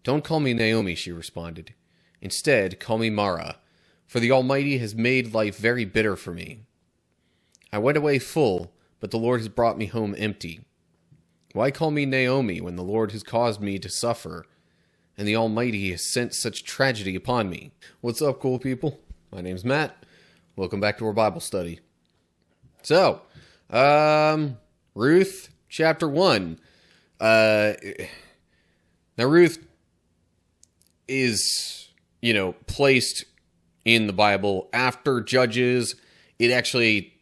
"Don't call me Naomi," she responded. "Instead, call me Mara, for the Almighty has made life very bitter for me. I went away full, but the Lord has brought me home empty. Why call me Naomi when the Lord has caused me to suffer, and the Almighty has sent such tragedy upon me?" What's up, cool people? My name's Matt. Welcome back to our Bible study. So, Ruth, chapter 1. Now Ruth is, placed in the Bible after Judges. It actually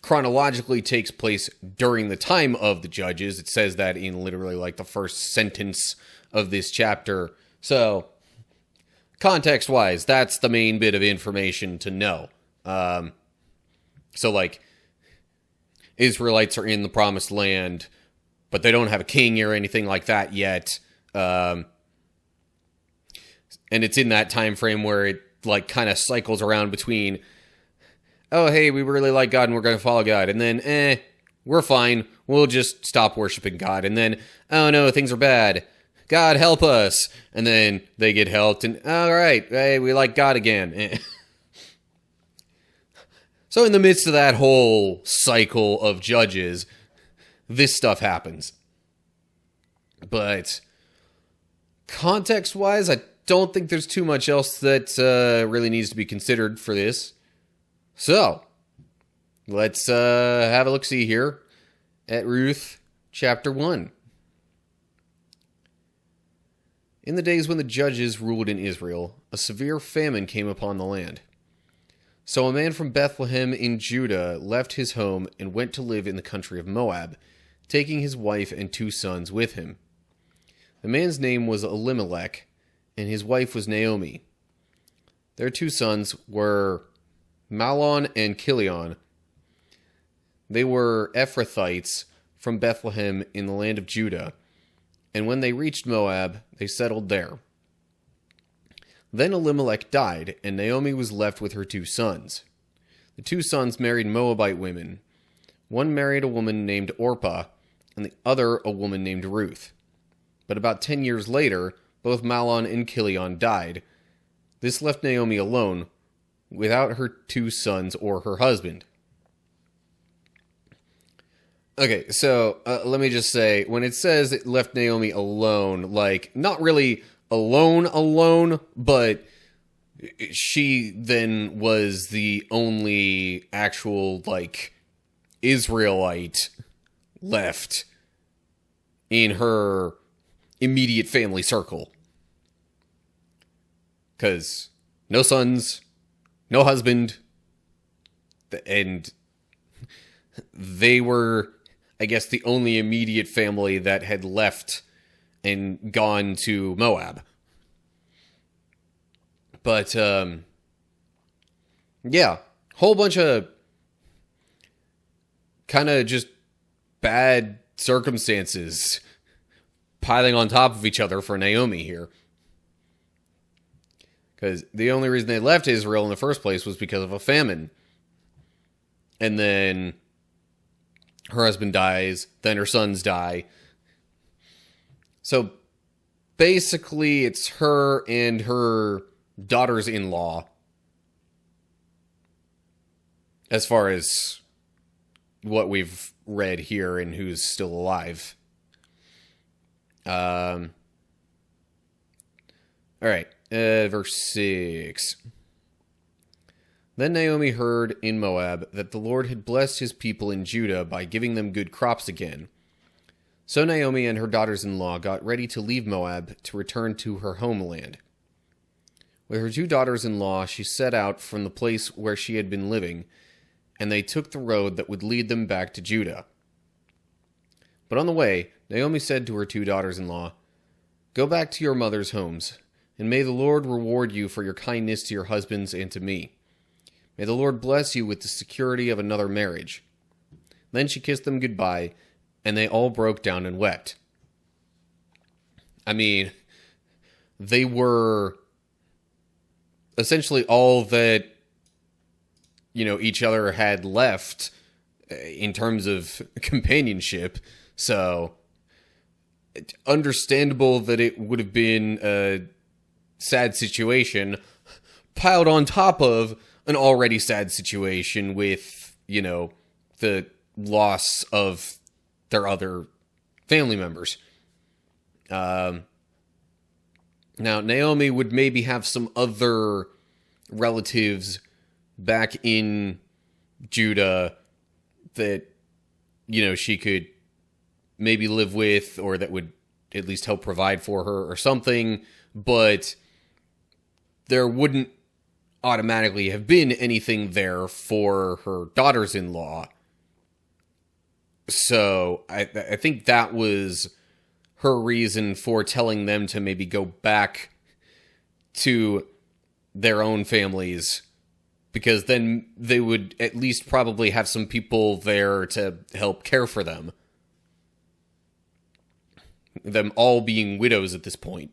chronologically takes place during the time of the Judges. It says that in literally like the first sentence of this chapter. So, context-wise, that's the main bit of information to know. So like, Israelites are in the Promised Land, but they don't have a king or anything like that yet. And it's in that time frame where it like kind of cycles around between, oh, hey, we really like God and we're going to follow God. And then, we're fine. We'll just stop worshiping God. And then, oh no, things are bad. God, help us. And then they get helped. And, all right, hey, we like God again. So in the midst of that whole cycle of Judges, this stuff happens. But context-wise, I don't think there's too much else that really needs to be considered for this. So, let's have a look-see here at Ruth chapter 1. In the days when the judges ruled in Israel, a severe famine came upon the land. So a man from Bethlehem in Judah left his home and went to live in the country of Moab, taking his wife and 2 sons with him. The man's name was Elimelech, and his wife was Naomi. Their 2 sons were Mahlon and Chilion. They were Ephrathites from Bethlehem in the land of Judah, and when they reached Moab, they settled there. Then Elimelech died, and Naomi was left with her 2 sons. The 2 sons married Moabite women. One married a woman named Orpah, and the other a woman named Ruth. But about 10 years later, both Mahlon and Chilion died. This left Naomi alone, without her 2 sons or her husband. Okay, so let me just say, when it says it left Naomi alone, like, not really alone, but she then was the only actual, like, Israelite left in her immediate family circle. Because no sons, no husband, and they were, I guess, the only immediate family that had left and gone to Moab. But, yeah, whole bunch of kind of just bad circumstances piling on top of each other for Naomi here. Because the only reason they left Israel in the first place was because of a famine. And then her husband dies, then her sons die. So basically it's her and her daughters-in-law, as far as what we've read here and who's still alive. Alright, verse 6. Then Naomi heard in Moab that the Lord had blessed his people in Judah by giving them good crops again. So Naomi and her daughters-in-law got ready to leave Moab to return to her homeland. With her 2 daughters-in-law, she set out from the place where she had been living, and they took the road that would lead them back to Judah. But on the way, Naomi said to her 2 daughters-in-law, "Go back to your mother's homes, and may the Lord reward you for your kindness to your husbands and to me. May the Lord bless you with the security of another marriage." Then she kissed them goodbye, and they all broke down and wept. I mean, they were essentially all that, each other had left in terms of companionship. So, understandable that it would have been a sad situation piled on top of an already sad situation with, the loss of their other family members. Now, Naomi would maybe have some other relatives back in Judah that, she could maybe live with, or that would at least help provide for her or something, but there wouldn't automatically have been anything there for her daughters-in-law. So I think that was her reason for telling them to maybe go back to their own families, because then they would at least probably have some people there to help care for them. Them all being widows at this point.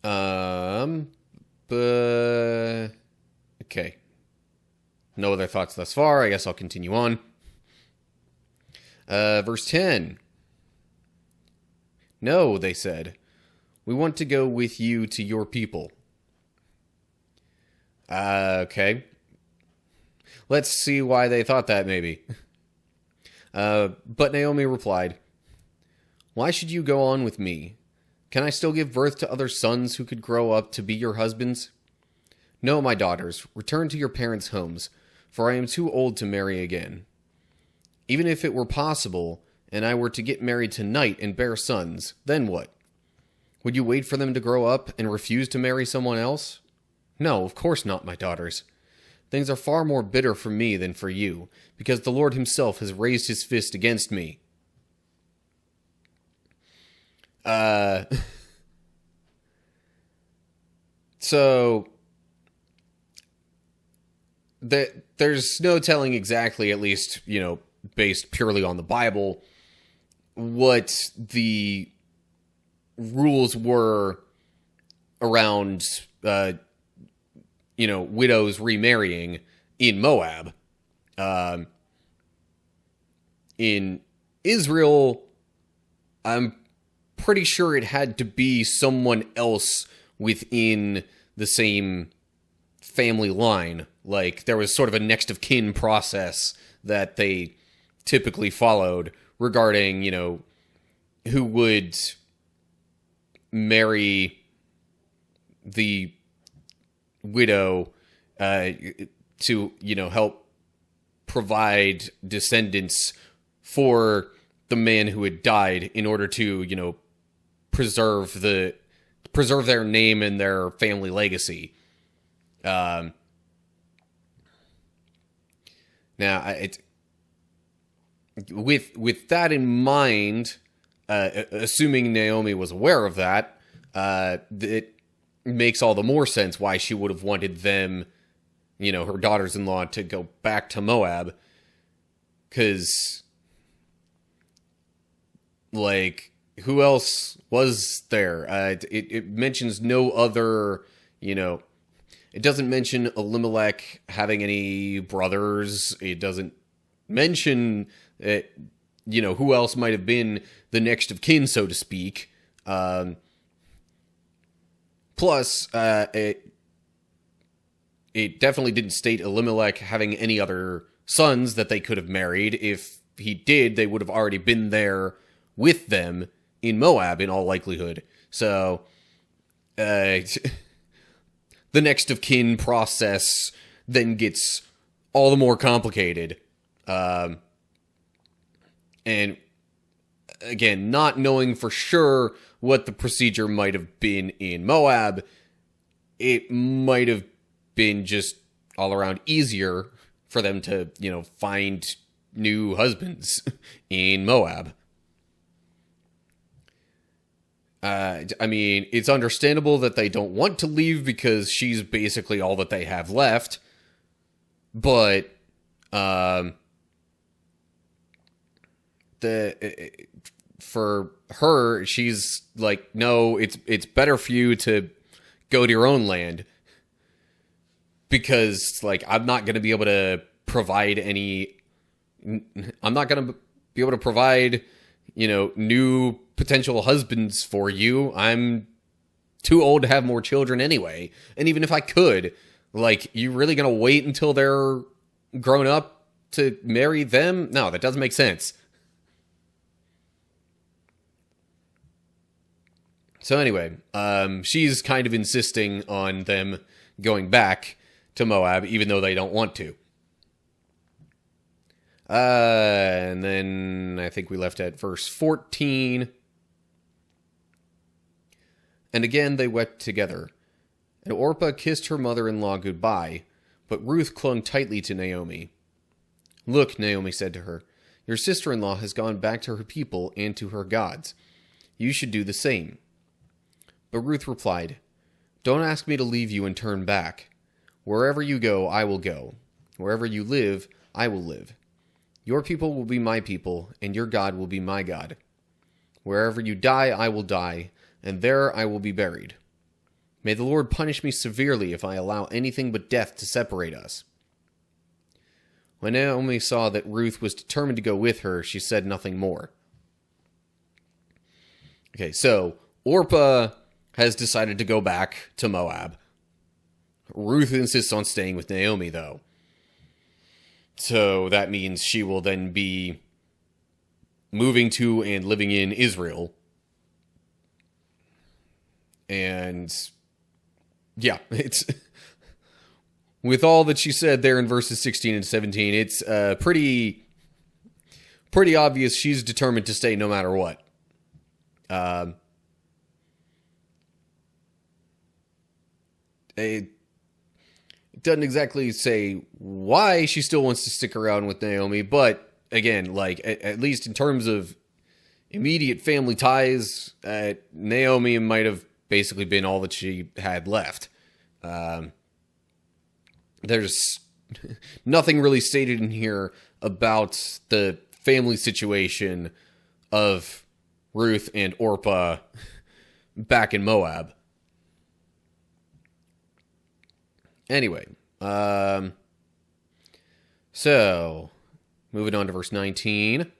But okay. No other thoughts thus far. I guess I'll continue on. Verse 10. No, they said. We want to go with you to your people. Okay. Let's see why they thought that, maybe. But Naomi replied, why should you go on with me? Can I still give birth to other sons who could grow up to be your husbands? No, my daughters, return to your parents' homes, for I am too old to marry again. Even if it were possible, and I were to get married tonight and bear sons, then what? Would you wait for them to grow up and refuse to marry someone else? No, of course not, my daughters. Things are far more bitter for me than for you, because the Lord himself has raised his fist against me. So there's no telling exactly, at least, based purely on the Bible, what the rules were around, widows remarrying in Moab. In Israel, I'm pretty sure it had to be someone else within the same family line. Like, there was sort of a next of kin process that they typically followed regarding, who would marry the widow to, help provide descendants for the man who had died in order to, preserve their name and their family legacy. Now, with that in mind, assuming Naomi was aware of that, it makes all the more sense why she would have wanted them, her daughters-in-law, to go back to Moab. Because, who else was there? It mentions no other, it doesn't mention Elimelech having any brothers. It doesn't mention, who else might have been the next of kin, so to speak. Plus, it definitely didn't state Elimelech having any other sons that they could have married. If he did, they would have already been there with them in Moab, in all likelihood. So, the next of kin process then gets all the more complicated. And again, not knowing for sure what the procedure might have been in Moab, it might have been just all around easier for them to, find new husbands in Moab. It's understandable that they don't want to leave because she's basically all that they have left. But, for her, she's like, no, it's better for you to go to your own land. Because, I'm not going to be able to provide any... I'm not going to be able to provide, new potential husbands for you. I'm too old to have more children anyway. And even if I could, you really gonna wait until they're grown up to marry them? No, that doesn't make sense. So anyway, she's kind of insisting on them going back to Moab, even though they don't want to. And then I think we left at verse 14. And again they wept together. And Orpah kissed her mother-in-law goodbye, but Ruth clung tightly to Naomi. Look, Naomi said to her, your sister-in-law has gone back to her people and to her gods. You should do the same. But Ruth replied, don't ask me to leave you and turn back. Wherever you go, I will go. Wherever you live, I will live. Your people will be my people, and your God will be my God. Wherever you die, I will die, and there I will be buried. May the Lord punish me severely if I allow anything but death to separate us. When Naomi saw that Ruth was determined to go with her, she said nothing more. Okay, so Orpah has decided to go back to Moab. Ruth insists on staying with Naomi, though. So that means she will then be moving to and living in Israel. And yeah, it's with all that she said there in verses 16 and 17, it's pretty obvious she's determined to stay no matter what. It doesn't exactly say why she still wants to stick around with Naomi, but again, at least in terms of immediate family ties, Naomi might have basically been all that she had left. There's nothing really stated in here about the family situation of Ruth and Orpah back in Moab. Anyway, so moving on to verse 19.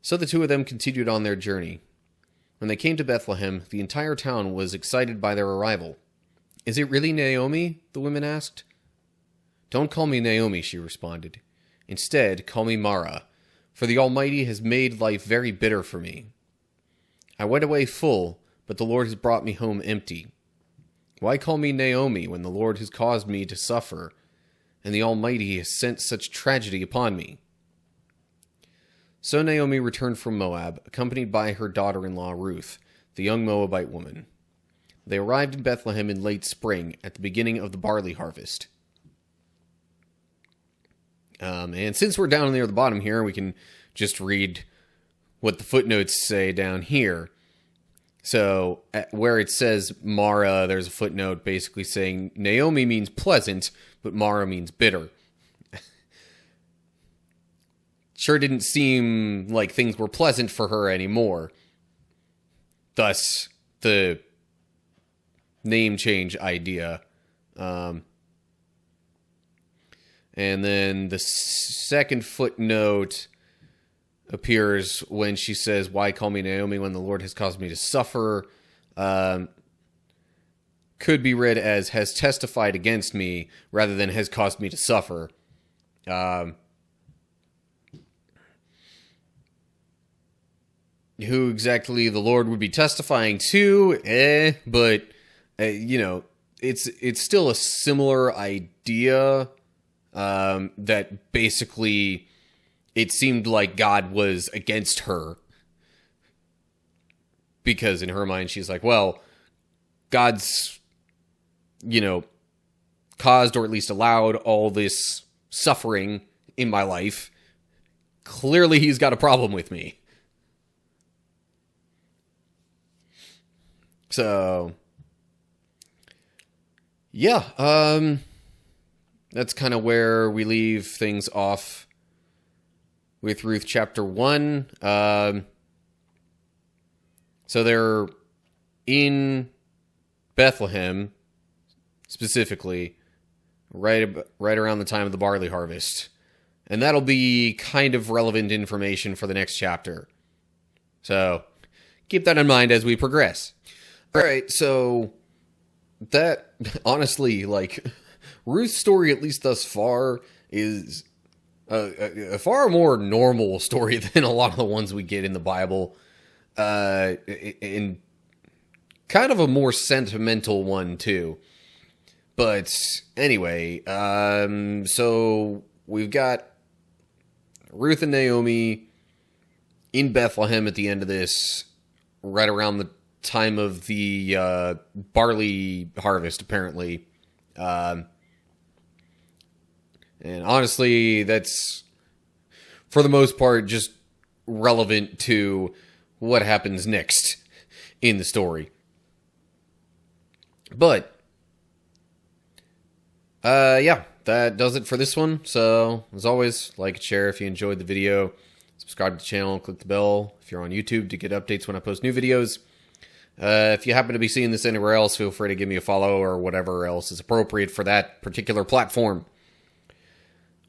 So the two of them continued on their journey. When they came to Bethlehem, the entire town was excited by their arrival. Is it really Naomi? The women asked. Don't call me Naomi, she responded. Instead, call me Mara, for the Almighty has made life very bitter for me. I went away full, but the Lord has brought me home empty. Why call me Naomi when the Lord has caused me to suffer, and the Almighty has sent such tragedy upon me? So Naomi returned from Moab, accompanied by her daughter-in-law Ruth, the young Moabite woman. They arrived in Bethlehem in late spring, at the beginning of the barley harvest. And since we're down near the bottom here, we can just read what the footnotes say down here. So, where it says Mara, there's a footnote basically saying Naomi means pleasant, but Mara means bitter. Sure didn't seem like things were pleasant for her anymore. Thus, the name change idea. And then the second footnote appears when she says, why call me Naomi when the Lord has caused me to suffer? Could be read as has testified against me rather than has caused me to suffer. Who exactly the Lord would be testifying to, but, it's still a similar idea, that basically it seemed like God was against her. Because in her mind, she's like, well, God's, caused or at least allowed all this suffering in my life. Clearly he's got a problem with me. So, yeah, that's kind of where we leave things off with Ruth chapter 1. So they're in Bethlehem, specifically, right around the time of the barley harvest. And that'll be kind of relevant information for the next chapter. So, keep that in mind as we progress. Alright, so that, honestly, like, Ruth's story, at least thus far, is a far more normal story than a lot of the ones we get in the Bible. And kind of a more sentimental one, too. But, anyway, so we've got Ruth and Naomi in Bethlehem at the end of this, right around the time of the barley harvest, apparently. And honestly, that's, for the most part, just relevant to what happens next in the story. But, yeah, that does it for this one. So, as always, like and share if you enjoyed the video. Subscribe to the channel, click the bell if you're on YouTube to get updates when I post new videos. If you happen to be seeing this anywhere else, feel free to give me a follow or whatever else is appropriate for that particular platform.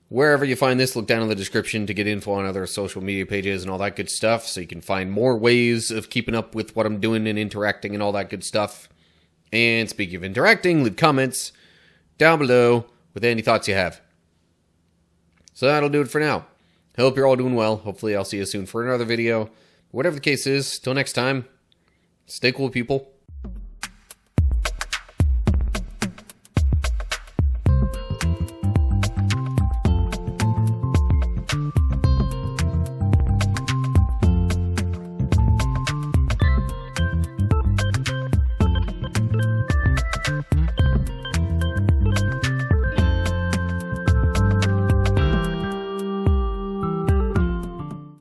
Wherever you find this, look down in the description to get info on other social media pages and all that good stuff, so you can find more ways of keeping up with what I'm doing and interacting and all that good stuff. And speaking of interacting, leave comments down below with any thoughts you have. So that'll do it for now. I hope you're all doing well. Hopefully I'll see you soon for another video. Whatever the case is, till next time, stay cool, people.